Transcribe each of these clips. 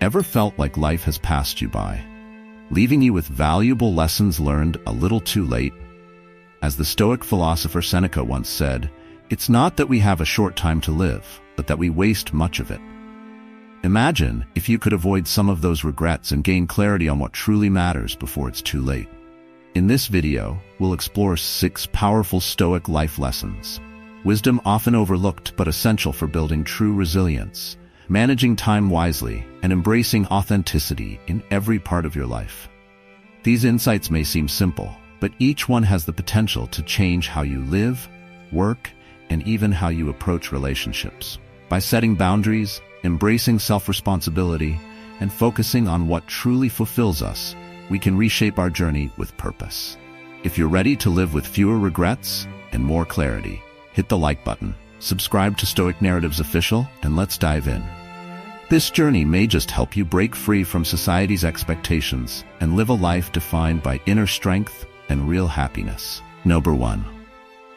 Ever felt like life has passed you by, leaving you with valuable lessons learned a little too late? As the Stoic philosopher Seneca once said, "It's not that we have a short time to live, but that we waste much of it." Imagine if you could avoid some of those regrets and gain clarity on what truly matters before it's too late. In this video, we'll explore 6 powerful Stoic life lessons. Wisdom often overlooked but essential for building true resilience, managing time wisely, and embracing authenticity in every part of your life. These insights may seem simple, but each one has the potential to change how you live, work, and even how you approach relationships. By setting boundaries, embracing self-responsibility, and focusing on what truly fulfills us, we can reshape our journey with purpose. If you're ready to live with fewer regrets and more clarity, hit the like button, subscribe to Stoic Narratives Official, and let's dive in. This journey may just help you break free from society's expectations and live a life defined by inner strength and real happiness. Number 1.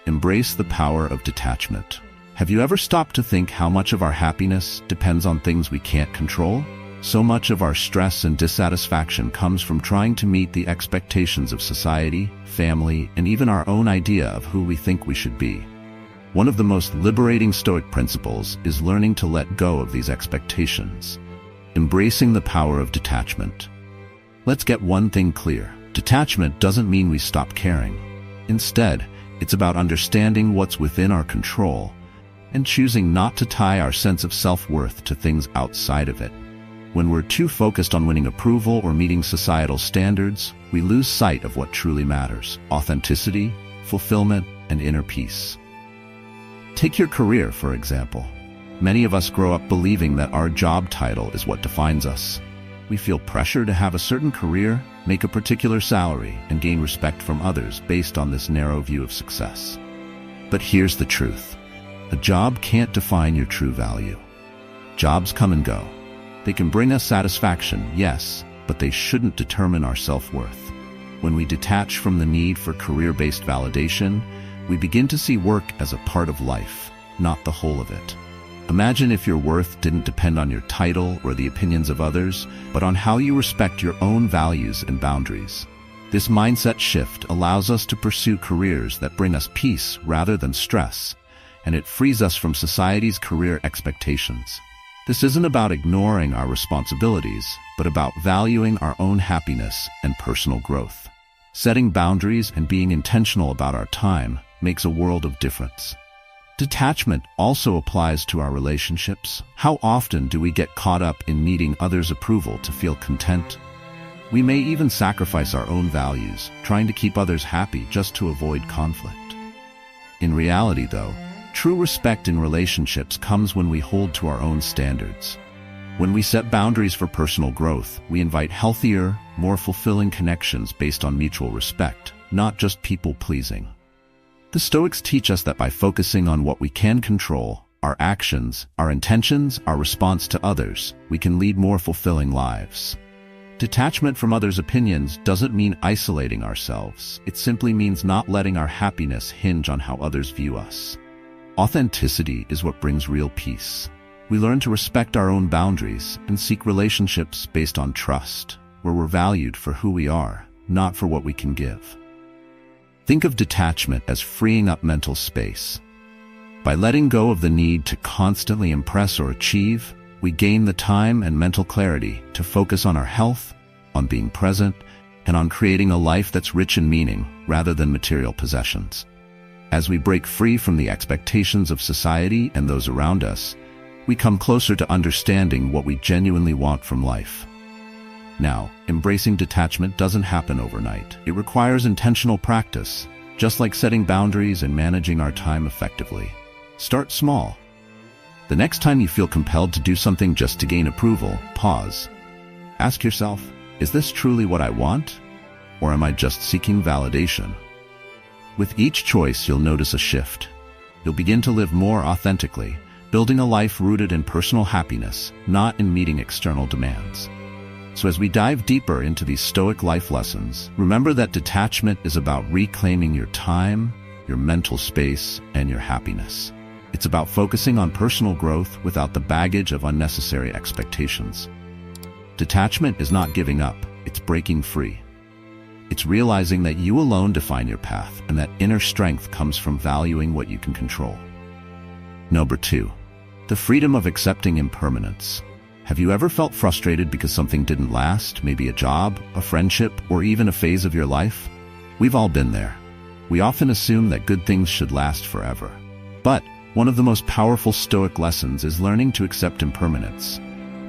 Embrace the power of detachment. Have you ever stopped to think how much of our happiness depends on things we can't control? So much of our stress and dissatisfaction comes from trying to meet the expectations of society, family, and even our own idea of who we think we should be. One of the most liberating Stoic principles is learning to let go of these expectations, embracing the power of detachment. Let's get one thing clear. Detachment doesn't mean we stop caring. Instead, it's about understanding what's within our control and choosing not to tie our sense of self-worth to things outside of it. When we're too focused on winning approval or meeting societal standards, we lose sight of what truly matters: authenticity, fulfillment, and inner peace. Take your career, for example. Many of us grow up believing that our job title is what defines us. We feel pressure to have a certain career, make a particular salary, and gain respect from others based on this narrow view of success. But here's the truth. A job can't define your true value. Jobs come and go. They can bring us satisfaction, yes, but they shouldn't determine our self-worth. When we detach from the need for career-based validation, we begin to see work as a part of life, not the whole of it. Imagine if your worth didn't depend on your title or the opinions of others, but on how you respect your own values and boundaries. This mindset shift allows us to pursue careers that bring us peace rather than stress, and it frees us from society's career expectations. This isn't about ignoring our responsibilities, but about valuing our own happiness and personal growth. Setting boundaries and being intentional about our time makes a world of difference. Detachment also applies to our relationships. How often do we get caught up in needing others' approval to feel content? We may even sacrifice our own values, trying to keep others happy just to avoid conflict. In reality, though, true respect in relationships comes when we hold to our own standards. When we set boundaries for personal growth, we invite healthier, more fulfilling connections based on mutual respect, not just people-pleasing. The Stoics teach us that by focusing on what we can control, our actions, our intentions, our response to others, we can lead more fulfilling lives. Detachment from others' opinions doesn't mean isolating ourselves. It simply means not letting our happiness hinge on how others view us. Authenticity is what brings real peace. We learn to respect our own boundaries and seek relationships based on trust, where we're valued for who we are, not for what we can give. Think of detachment as freeing up mental space. By letting go of the need to constantly impress or achieve, we gain the time and mental clarity to focus on our health, on being present, and on creating a life that's rich in meaning rather than material possessions. As we break free from the expectations of society and those around us, we come closer to understanding what we genuinely want from life. Now, embracing detachment doesn't happen overnight. It requires intentional practice, just like setting boundaries and managing our time effectively. Start small. The next time you feel compelled to do something just to gain approval, pause. Ask yourself, is this truly what I want? Or am I just seeking validation? With each choice, you'll notice a shift. You'll begin to live more authentically, building a life rooted in personal happiness, not in meeting external demands. So as we dive deeper into these Stoic life lessons, remember that detachment is about reclaiming your time, your mental space, and your happiness. It's about focusing on personal growth without the baggage of unnecessary expectations. Detachment is not giving up, it's breaking free. It's realizing that you alone define your path and that inner strength comes from valuing what you can control. Number 2. The freedom of accepting impermanence. Have you ever felt frustrated because something didn't last, maybe a job, a friendship, or even a phase of your life? We've all been there. We often assume that good things should last forever. But one of the most powerful Stoic lessons is learning to accept impermanence.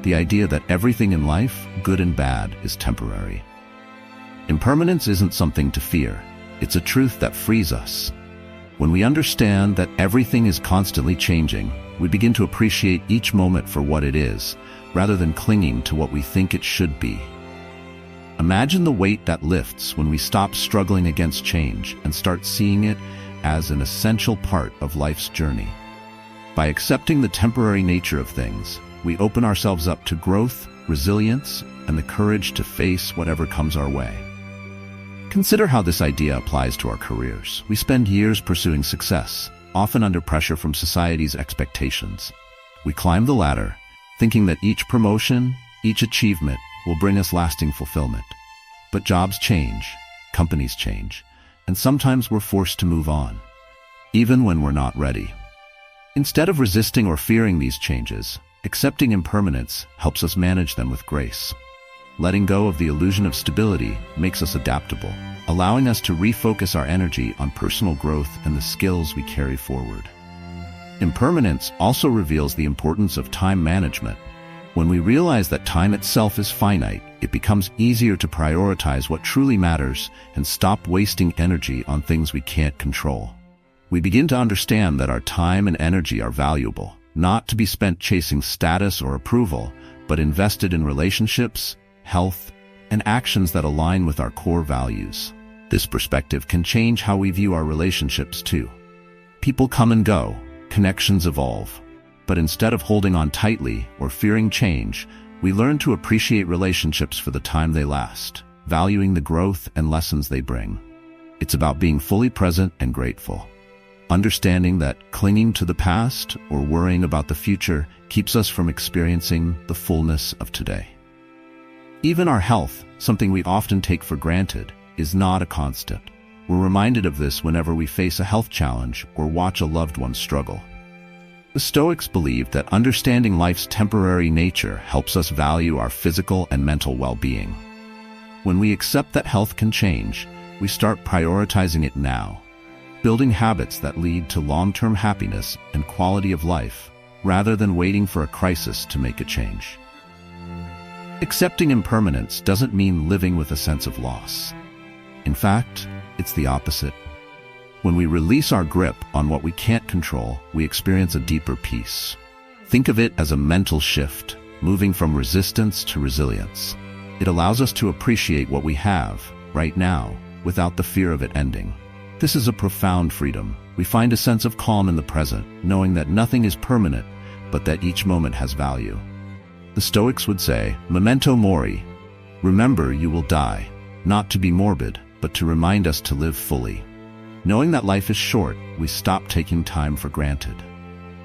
The idea that everything in life, good and bad, is temporary. Impermanence isn't something to fear. It's a truth that frees us. When we understand that everything is constantly changing, we begin to appreciate each moment for what it is, rather than clinging to what we think it should be. Imagine the weight that lifts when we stop struggling against change and start seeing it as an essential part of life's journey. By accepting the temporary nature of things, we open ourselves up to growth, resilience, and the courage to face whatever comes our way. Consider how this idea applies to our careers. We spend years pursuing success, often under pressure from society's expectations. We climb the ladder, thinking that each promotion, each achievement will bring us lasting fulfillment. But jobs change, companies change, and sometimes we're forced to move on, even when we're not ready. Instead of resisting or fearing these changes, accepting impermanence helps us manage them with grace. Letting go of the illusion of stability makes us adaptable, allowing us to refocus our energy on personal growth and the skills we carry forward. Impermanence also reveals the importance of time management. When we realize that time itself is finite, it becomes easier to prioritize what truly matters and stop wasting energy on things we can't control. We begin to understand that our time and energy are valuable, not to be spent chasing status or approval, but invested in relationships, health, and actions that align with our core values. This perspective can change how we view our relationships too. People come and go, connections evolve, but instead of holding on tightly or fearing change, we learn to appreciate relationships for the time they last, valuing the growth and lessons they bring. It's about being fully present and grateful. Understanding that clinging to the past or worrying about the future keeps us from experiencing the fullness of today. Even our health, something we often take for granted, is not a constant. We're reminded of this whenever we face a health challenge or watch a loved one struggle. The Stoics believed that understanding life's temporary nature helps us value our physical and mental well-being. When we accept that health can change, we start prioritizing it now, building habits that lead to long-term happiness and quality of life, rather than waiting for a crisis to make a change. Accepting impermanence doesn't mean living with a sense of loss. In fact, it's the opposite. When we release our grip on what we can't control, we experience a deeper peace. Think of it as a mental shift, moving from resistance to resilience. It allows us to appreciate what we have, right now, without the fear of it ending. This is a profound freedom. We find a sense of calm in the present, knowing that nothing is permanent, but that each moment has value. The Stoics would say, memento mori, remember you will die, not to be morbid, but to remind us to live fully. Knowing that life is short, we stop taking time for granted.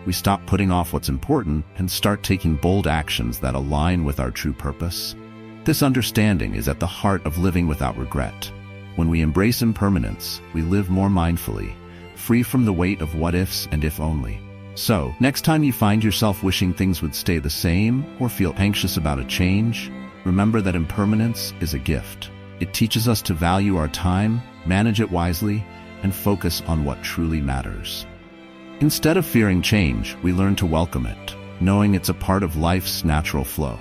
We stop putting off what's important and start taking bold actions that align with our true purpose. This understanding is at the heart of living without regret. When we embrace impermanence, we live more mindfully, free from the weight of what-ifs and if-only. So, next time you find yourself wishing things would stay the same or feel anxious about a change, remember that impermanence is a gift. It teaches us to value our time, manage it wisely, and focus on what truly matters. Instead of fearing change, we learn to welcome it, knowing it's a part of life's natural flow.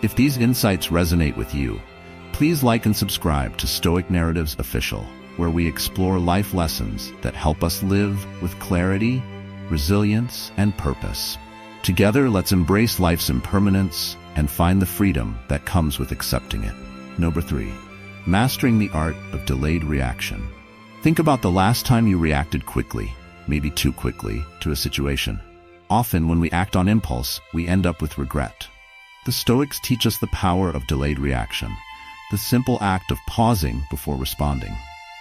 If these insights resonate with you, please like and subscribe to Stoic Narratives Official, where we explore life lessons that help us live with clarity, resilience, and purpose. Together, let's embrace life's impermanence and find the freedom that comes with accepting it. Number 3. Mastering the art of delayed reaction. Think about the last time you reacted quickly, maybe too quickly, to a situation. Often, when we act on impulse, we end up with regret. The Stoics teach us the power of delayed reaction, the simple act of pausing before responding.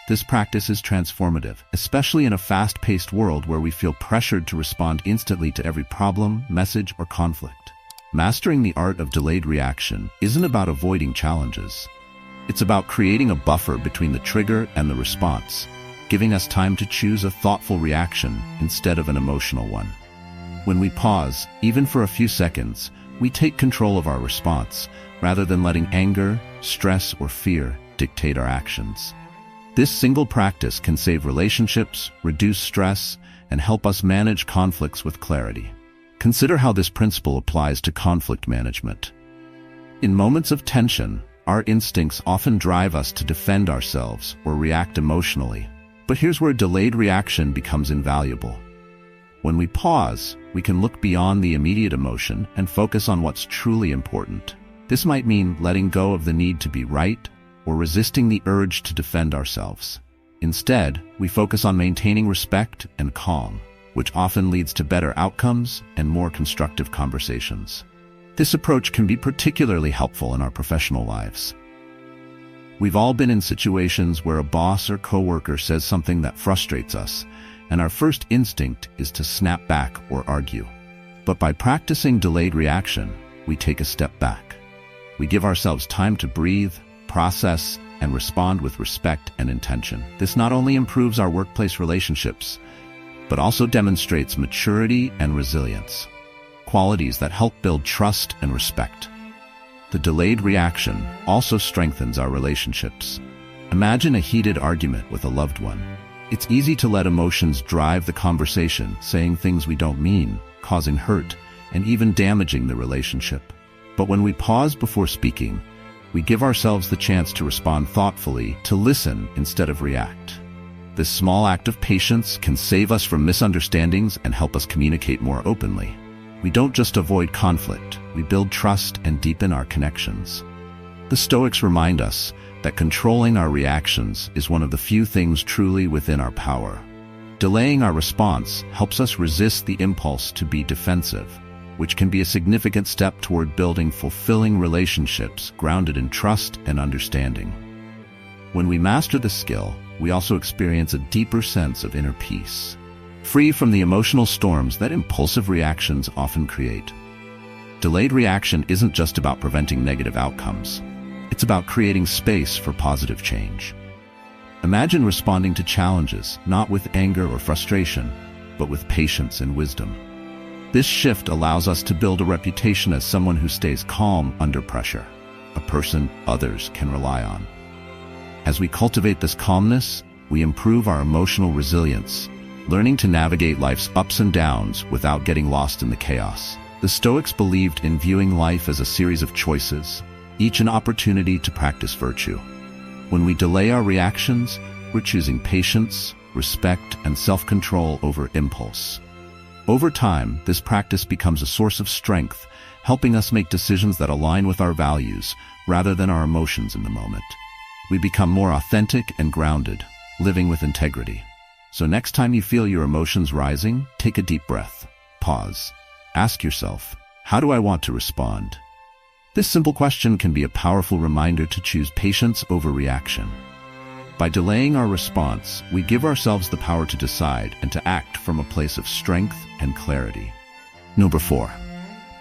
This practice is transformative, especially in a fast-paced world where we feel pressured to respond instantly to every problem, message, or conflict. Mastering the art of delayed reaction isn't about avoiding challenges. It's about creating a buffer between the trigger and the response, giving us time to choose a thoughtful reaction instead of an emotional one. When we pause, even for a few seconds, we take control of our response, rather than letting anger, stress, or fear dictate our actions. This single practice can save relationships, reduce stress, and help us manage conflicts with clarity. Consider how this principle applies to conflict management. In moments of tension, our instincts often drive us to defend ourselves or react emotionally. But here's where delayed reaction becomes invaluable. When we pause, we can look beyond the immediate emotion and focus on what's truly important. This might mean letting go of the need to be right or resisting the urge to defend ourselves. Instead, we focus on maintaining respect and calm, which often leads to better outcomes and more constructive conversations. This approach can be particularly helpful in our professional lives. We've all been in situations where a boss or coworker says something that frustrates us, and our first instinct is to snap back or argue. But by practicing delayed reaction, we take a step back. We give ourselves time to breathe, process, and respond with respect and intention. This not only improves our workplace relationships, but also demonstrates maturity and resilience, qualities that help build trust and respect. The delayed reaction also strengthens our relationships. Imagine a heated argument with a loved one. It's easy to let emotions drive the conversation, saying things we don't mean, causing hurt, and even damaging the relationship. But when we pause before speaking, we give ourselves the chance to respond thoughtfully, to listen instead of react. This small act of patience can save us from misunderstandings and help us communicate more openly. We don't just avoid conflict, we build trust and deepen our connections. The Stoics remind us that controlling our reactions is one of the few things truly within our power. Delaying our response helps us resist the impulse to be defensive, which can be a significant step toward building fulfilling relationships grounded in trust and understanding. When we master this skill, we also experience a deeper sense of inner peace, free from the emotional storms that impulsive reactions often create. Delayed reaction isn't just about preventing negative outcomes. It's about creating space for positive change. Imagine responding to challenges not with anger or frustration, but with patience and wisdom. This shift allows us to build a reputation as someone who stays calm under pressure, a person others can rely on. As we cultivate this calmness, we improve our emotional resilience, learning to navigate life's ups and downs without getting lost in the chaos. The Stoics believed in viewing life as a series of choices, each an opportunity to practice virtue. When we delay our reactions, we're choosing patience, respect, and self-control over impulse. Over time, this practice becomes a source of strength, helping us make decisions that align with our values rather than our emotions in the moment. We become more authentic and grounded, living with integrity. So next time you feel your emotions rising, take a deep breath. Pause. Ask yourself, how do I want to respond? This simple question can be a powerful reminder to choose patience over reaction. By delaying our response, we give ourselves the power to decide and to act from a place of strength and clarity. Number 4,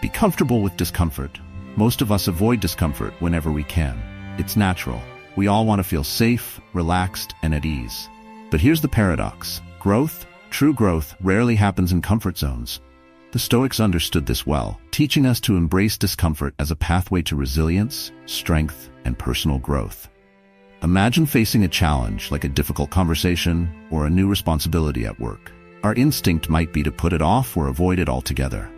be comfortable with discomfort. Most of us avoid discomfort whenever we can. It's natural. We all want to feel safe, relaxed, and at ease. But here's the paradox. Growth, true growth, rarely happens in comfort zones. The Stoics understood this well, teaching us to embrace discomfort as a pathway to resilience, strength, and personal growth. Imagine facing a challenge like a difficult conversation or a new responsibility at work. Our instinct might be to put it off or avoid it altogether.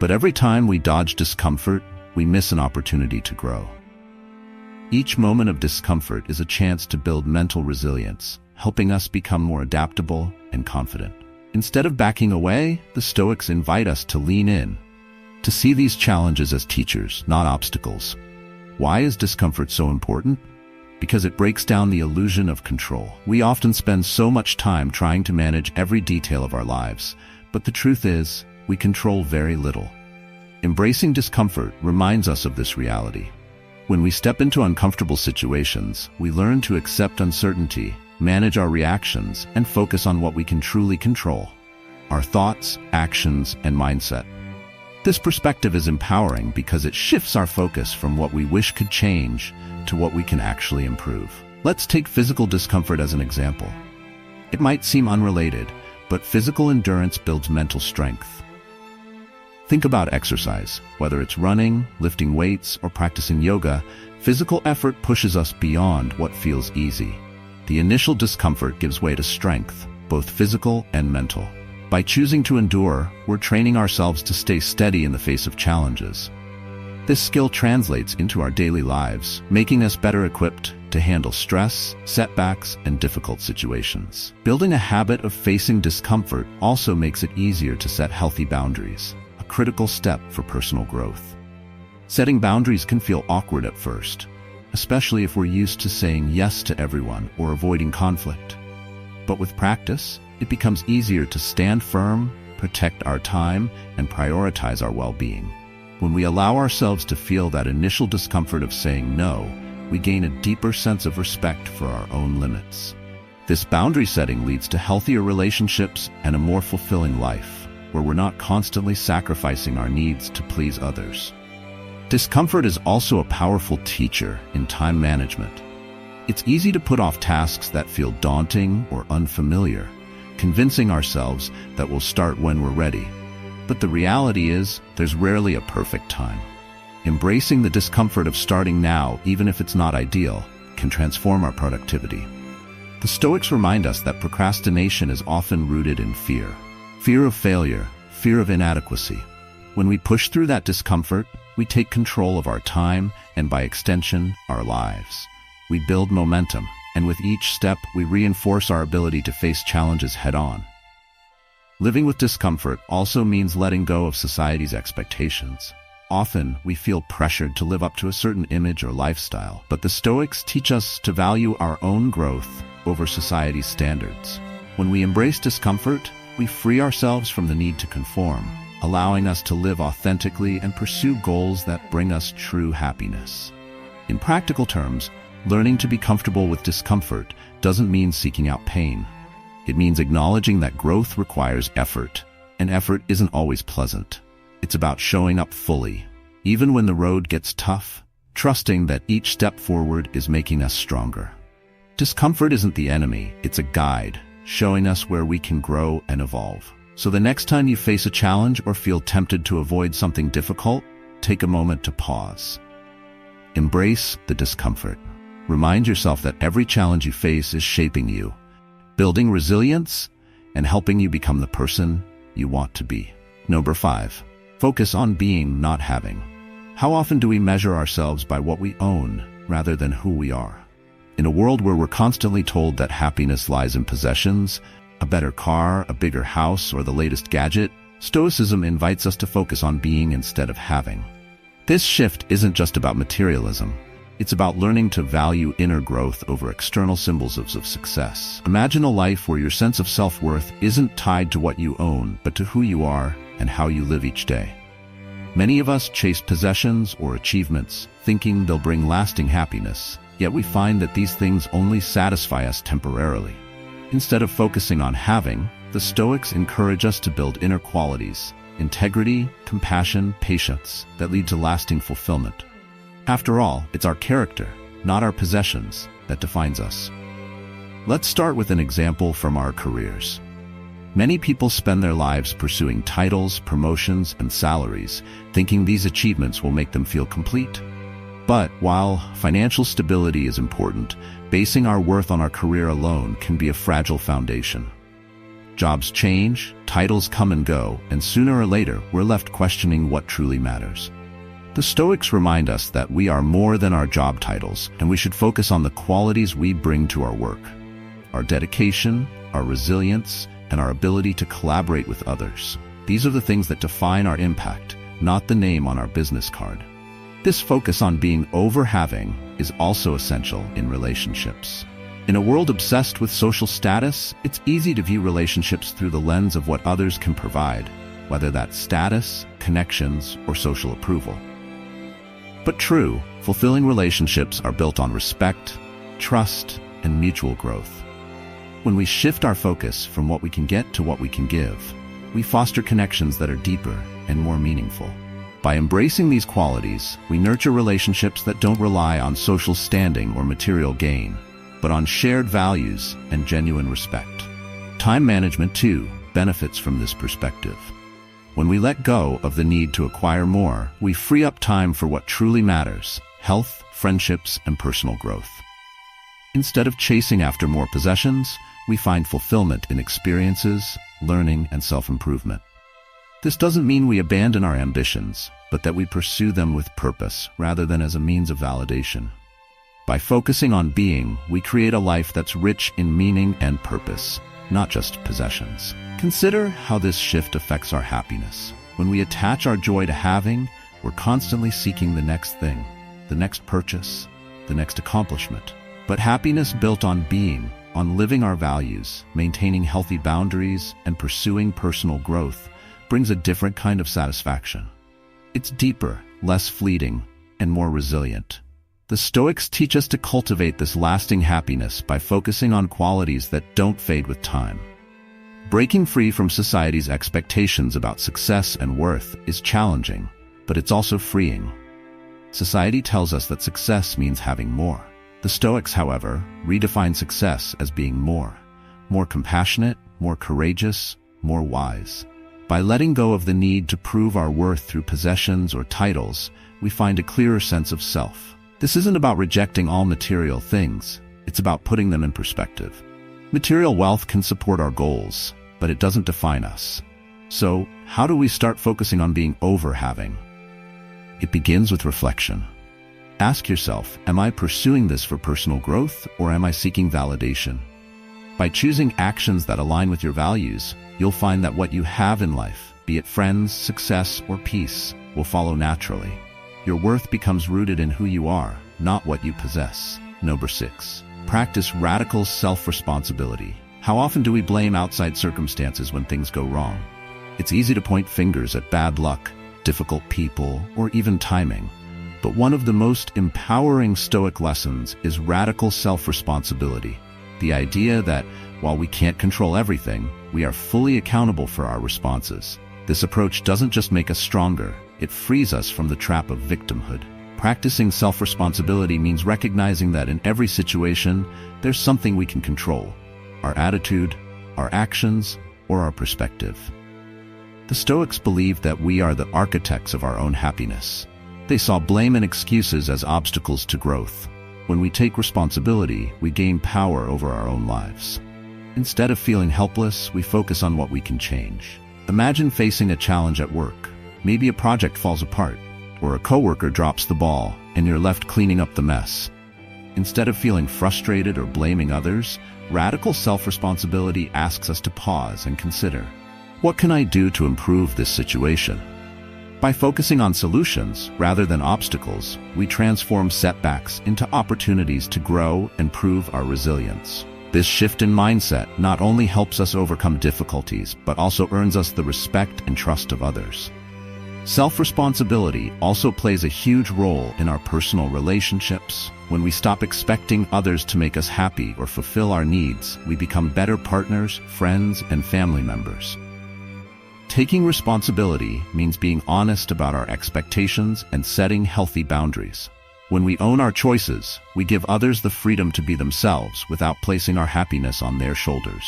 But every time we dodge discomfort, we miss an opportunity to grow. Each moment of discomfort is a chance to build mental resilience, helping us become more adaptable and confident. Instead of backing away, the Stoics invite us to lean in, to see these challenges as teachers, not obstacles. Why is discomfort so important? Because it breaks down the illusion of control. We often spend so much time trying to manage every detail of our lives, but the truth is, we control very little. Embracing discomfort reminds us of this reality. When we step into uncomfortable situations, we learn to accept uncertainty, manage our reactions, and focus on what we can truly control: our thoughts, actions, and mindset. This perspective is empowering because it shifts our focus from what we wish could change to what we can actually improve. Let's take physical discomfort as an example. It might seem unrelated, but physical endurance builds mental strength. Think about exercise. Whether it's running, lifting weights, or practicing yoga, physical effort pushes us beyond what feels easy. The initial discomfort gives way to strength, both physical and mental. By choosing to endure, we're training ourselves to stay steady in the face of challenges. This skill translates into our daily lives, making us better equipped to handle stress, setbacks, and difficult situations. Building a habit of facing discomfort also makes it easier to set healthy boundaries, a critical step for personal growth. Setting boundaries can feel awkward at first, especially if we're used to saying yes to everyone or avoiding conflict. But with practice, it becomes easier to stand firm, protect our time, and prioritize our well-being. When we allow ourselves to feel that initial discomfort of saying no, we gain a deeper sense of respect for our own limits. This boundary setting leads to healthier relationships and a more fulfilling life, where we're not constantly sacrificing our needs to please others. Discomfort is also a powerful teacher in time management. It's easy to put off tasks that feel daunting or unfamiliar, convincing ourselves that we'll start when we're ready. But the reality is, there's rarely a perfect time. Embracing the discomfort of starting now, even if it's not ideal, can transform our productivity. The Stoics remind us that procrastination is often rooted in fear. Fear of failure, fear of inadequacy. When we push through that discomfort, we take control of our time and, by extension, our lives. We build momentum, and with each step, we reinforce our ability to face challenges head-on. Living with discomfort also means letting go of society's expectations. Often, we feel pressured to live up to a certain image or lifestyle, but the Stoics teach us to value our own growth over society's standards. When we embrace discomfort, we free ourselves from the need to conform, allowing us to live authentically and pursue goals that bring us true happiness. In practical terms, learning to be comfortable with discomfort doesn't mean seeking out pain. It means acknowledging that growth requires effort, and effort isn't always pleasant. It's about showing up fully, even when the road gets tough, trusting that each step forward is making us stronger. Discomfort isn't the enemy, it's a guide, showing us where we can grow and evolve. So the next time you face a challenge or feel tempted to avoid something difficult, take a moment to pause. Embrace the discomfort. Remind yourself that every challenge you face is shaping you, building resilience, and helping you become the person you want to be. Number 5. Focus on being, not having. How often do we measure ourselves by what we own rather than who we are? In a world where we're constantly told that happiness lies in possessions, a better car, a bigger house, or the latest gadget, Stoicism invites us to focus on being instead of having. This shift isn't just about materialism. It's about learning to value inner growth over external symbols of success. Imagine a life where your sense of self-worth isn't tied to what you own, but to who you are and how you live each day. Many of us chase possessions or achievements, thinking they'll bring lasting happiness, yet we find that these things only satisfy us temporarily. Instead of focusing on having, the Stoics encourage us to build inner qualities, integrity, compassion, patience, that lead to lasting fulfillment. After all, it's our character, not our possessions, that defines us. Let's start with an example from our careers. Many people spend their lives pursuing titles, promotions, and salaries, thinking these achievements will make them feel complete. But while financial stability is important, basing our worth on our career alone can be a fragile foundation. Jobs change, titles come and go, and sooner or later we're left questioning what truly matters. The Stoics remind us that we are more than our job titles, and we should focus on the qualities we bring to our work. Our dedication, our resilience, and our ability to collaborate with others. These are the things that define our impact, not the name on our business card. This focus on being over having is also essential in relationships. In a world obsessed with social status, it's easy to view relationships through the lens of what others can provide, whether that's status, connections, or social approval. But true, fulfilling relationships are built on respect, trust, and mutual growth. When we shift our focus from what we can get to what we can give, we foster connections that are deeper, and more meaningful. By embracing these qualities, we nurture relationships that don't rely on social standing or material gain, but on shared values and genuine respect. Time management, too, benefits from this perspective. When we let go of the need to acquire more, we free up time for what truly matters: health, friendships, and personal growth. Instead of chasing after more possessions, we find fulfillment in experiences, learning, and self-improvement. This doesn't mean we abandon our ambitions, but that we pursue them with purpose rather than as a means of validation. By focusing on being, we create a life that's rich in meaning and purpose, not just possessions. Consider how this shift affects our happiness. When we attach our joy to having, we're constantly seeking the next thing, the next purchase, the next accomplishment. But happiness built on being, on living our values, maintaining healthy boundaries, and pursuing personal growth, brings a different kind of satisfaction. It's deeper, less fleeting, and more resilient. The Stoics teach us to cultivate this lasting happiness by focusing on qualities that don't fade with time. Breaking free from society's expectations about success and worth is challenging, but it's also freeing. Society tells us that success means having more. The Stoics, however, redefine success as being more compassionate, more courageous, more wise. By letting go of the need to prove our worth through possessions or titles, we find a clearer sense of self. This isn't about rejecting all material things, it's about putting them in perspective. Material wealth can support our goals, but it doesn't define us. So, how do we start focusing on being over having? It begins with reflection. Ask yourself, am I pursuing this for personal growth, or am I seeking validation? By choosing actions that align with your values, you'll find that what you have in life, be it friends, success, or peace, will follow naturally. Your worth becomes rooted in who you are, not what you possess. Number 6. Practice radical self-responsibility. How often do we blame outside circumstances when things go wrong? It's easy to point fingers at bad luck, difficult people, or even timing. But one of the most empowering Stoic lessons is radical self-responsibility. The idea that, while we can't control everything, we are fully accountable for our responses. This approach doesn't just make us stronger, it frees us from the trap of victimhood. Practicing self-responsibility means recognizing that in every situation, there's something we can control: our attitude, our actions, or our perspective. The Stoics believed that we are the architects of our own happiness. They saw blame and excuses as obstacles to growth. When we take responsibility, we gain power over our own lives. Instead of feeling helpless, we focus on what we can change. Imagine facing a challenge at work. Maybe a project falls apart, or a coworker drops the ball, and you're left cleaning up the mess. Instead of feeling frustrated or blaming others, radical self-responsibility asks us to pause and consider, what can I do to improve this situation? By focusing on solutions rather than obstacles, we transform setbacks into opportunities to grow and prove our resilience. This shift in mindset not only helps us overcome difficulties, but also earns us the respect and trust of others. Self-responsibility also plays a huge role in our personal relationships. When we stop expecting others to make us happy or fulfill our needs, we become better partners, friends, and family members. Taking responsibility means being honest about our expectations and setting healthy boundaries. When we own our choices, we give others the freedom to be themselves without placing our happiness on their shoulders.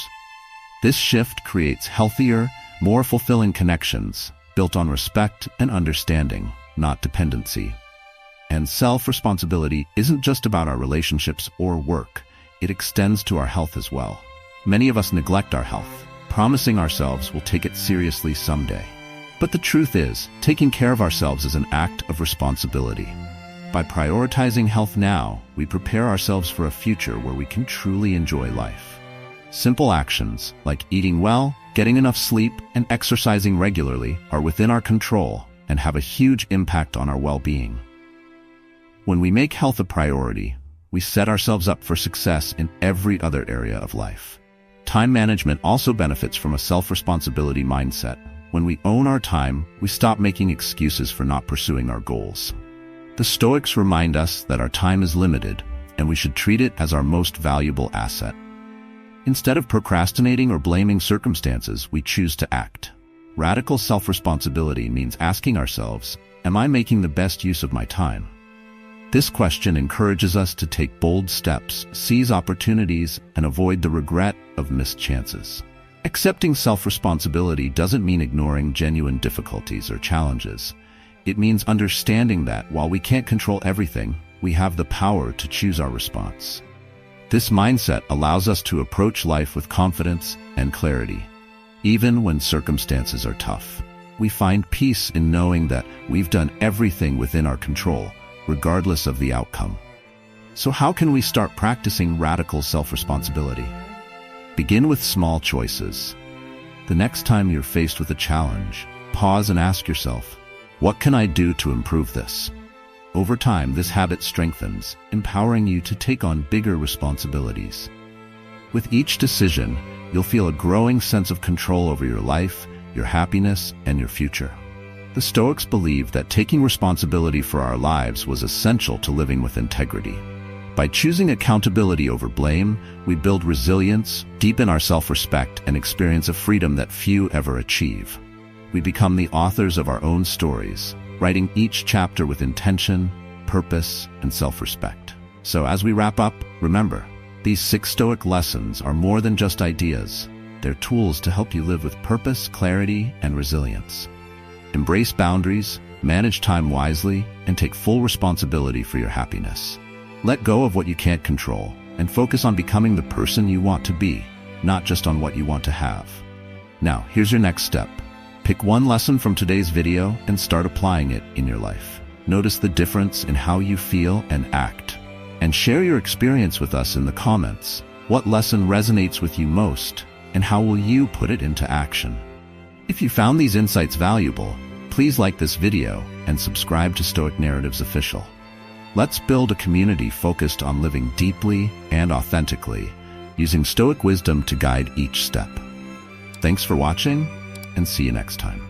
This shift creates healthier, more fulfilling connections, built on respect and understanding, not dependency. And self-responsibility isn't just about our relationships or work, it extends to our health as well. Many of us neglect our health, promising ourselves we'll take it seriously someday. But the truth is, taking care of ourselves is an act of responsibility. By prioritizing health now, we prepare ourselves for a future where we can truly enjoy life. Simple actions, like eating well, getting enough sleep, and exercising regularly, are within our control and have a huge impact on our well-being. When we make health a priority, we set ourselves up for success in every other area of life. Time management also benefits from a self-responsibility mindset. When we own our time, we stop making excuses for not pursuing our goals. The Stoics remind us that our time is limited, and we should treat it as our most valuable asset. Instead of procrastinating or blaming circumstances, we choose to act. Radical self-responsibility means asking ourselves, am I making the best use of my time? This question encourages us to take bold steps, seize opportunities, and avoid the regret of missed chances. Accepting self-responsibility doesn't mean ignoring genuine difficulties or challenges. It means understanding that while we can't control everything, we have the power to choose our response. This mindset allows us to approach life with confidence and clarity. Even when circumstances are tough, we find peace in knowing that we've done everything within our control, regardless of the outcome. So how can we start practicing radical self-responsibility? Begin with small choices. The next time you're faced with a challenge, pause and ask yourself, what can I do to improve this? Over time, this habit strengthens, empowering you to take on bigger responsibilities. With each decision, you'll feel a growing sense of control over your life, your happiness, and your future. The Stoics believed that taking responsibility for our lives was essential to living with integrity. By choosing accountability over blame, we build resilience, deepen our self-respect, and experience a freedom that few ever achieve. We become the authors of our own stories, writing each chapter with intention, purpose, and self-respect. So as we wrap up, remember, these 6 Stoic lessons are more than just ideas. They're tools to help you live with purpose, clarity, and resilience. Embrace boundaries, manage time wisely, and take full responsibility for your happiness. Let go of what you can't control, and focus on becoming the person you want to be, not just on what you want to have. Now, here's your next step. Pick one lesson from today's video and start applying it in your life. Notice the difference in how you feel and act. And share your experience with us in the comments. What lesson resonates with you most, and how will you put it into action? If you found these insights valuable, please like this video and subscribe to Stoic Narratives Official. Let's build a community focused on living deeply and authentically, using Stoic wisdom to guide each step. Thanks for watching, and see you next time.